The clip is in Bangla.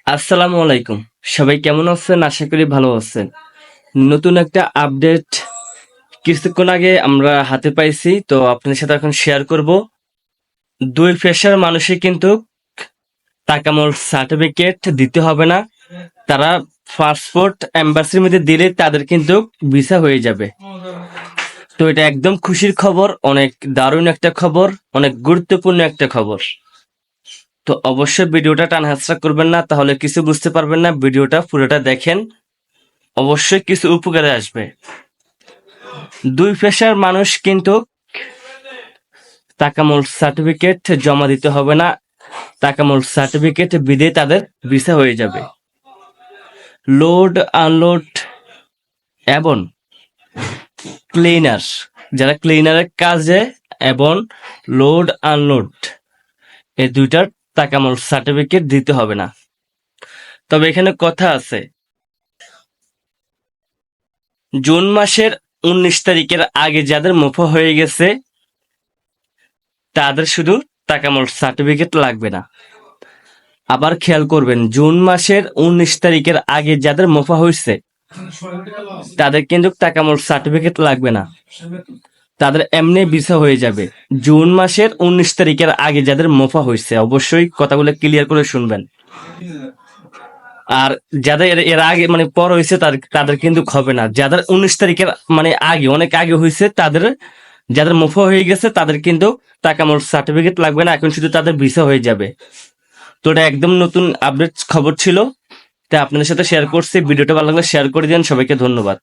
আসসালামু আলাইকুম। সবাই কেমন আছেন? আশা করি ভালো আছেন। নতুন একটা আপডেট কিছুক্ষণ আগে আমরা হাতে পাইছি, তো আপনাদের সাথে এখন শেয়ার করব। দুই পেশার মানুষই কিন্তু তাকামোর সার্টিফিকেট দিতে হবে না। তারা পাসপোর্ট এম্বাসির মধ্যে দিলে তাদের কিন্তু ভিসা হয়ে যাবে। তো এটা একদম খুশির খবর, অনেক দারুণ একটা খবর, অনেক গুরুত্বপূর্ণ একটা খবর। তো অবশ্যই ভিডিওটা টানা হেঁচড়া করবেন না, তাহলে কিছু বুঝতে পারবেন না। ভিডিওটা পুরোটা দেখেন, অবশ্যই কিছু উপকারে আসবে। দুই পেশার মানুষ কিন্তু তাকামুল সার্টিফিকেট জমা দিতে হবে না। তাকামুল সার্টিফিকেট বিদে তাদের ভিসা হয়ে যাবে। লোড আনলোড এবং ক্লিনার, যারা ক্লিনারের কাজে এবং লোড আনলোড এই দুইটার তাকামুল সার্টিফিকেট দিতে হবে না। তবে এখানে কথা আছে, জুন মাসের 19 তারিখের আগে যাদের মুফা হয়ে গেছে তাদের শুধু তাকামুল সার্টিফিকেট লাগবে না। আবার খেয়াল করবেন, জুন মাসের 19 তারিখের আগে যাদের মুফা হয়েছে তাদের কিন্তু তাকামুল সার্টিফিকেট লাগবে না, তাদের এমনি ভিসা হয়ে যাবে। জুন মাসের 19 তারিখের আগে যাদের মুফা হয়েছে, অবশ্যই কথাগুলো ক্লিয়ার করে শুনবেন। আর যাদের এর আগে মানে পর হয়েছে তাদের কিন্তু হবে না। যাদের 19 তারিখের মানে আগে, অনেক আগে হয়েছে, তাদের যাদের মুফা হয়ে গেছে তাদের কিন্তু তাকামুল সার্টিফিকেট লাগবে না, এখন শুধু তাদের ভিসা হয়ে যাবে। তো এটা একদম নতুন আপডেট খবর ছিল, তাই আপনাদের সাথে শেয়ার করছি। ভিডিওটা ভালো লাগলে শেয়ার করে দিন। সবাইকে ধন্যবাদ।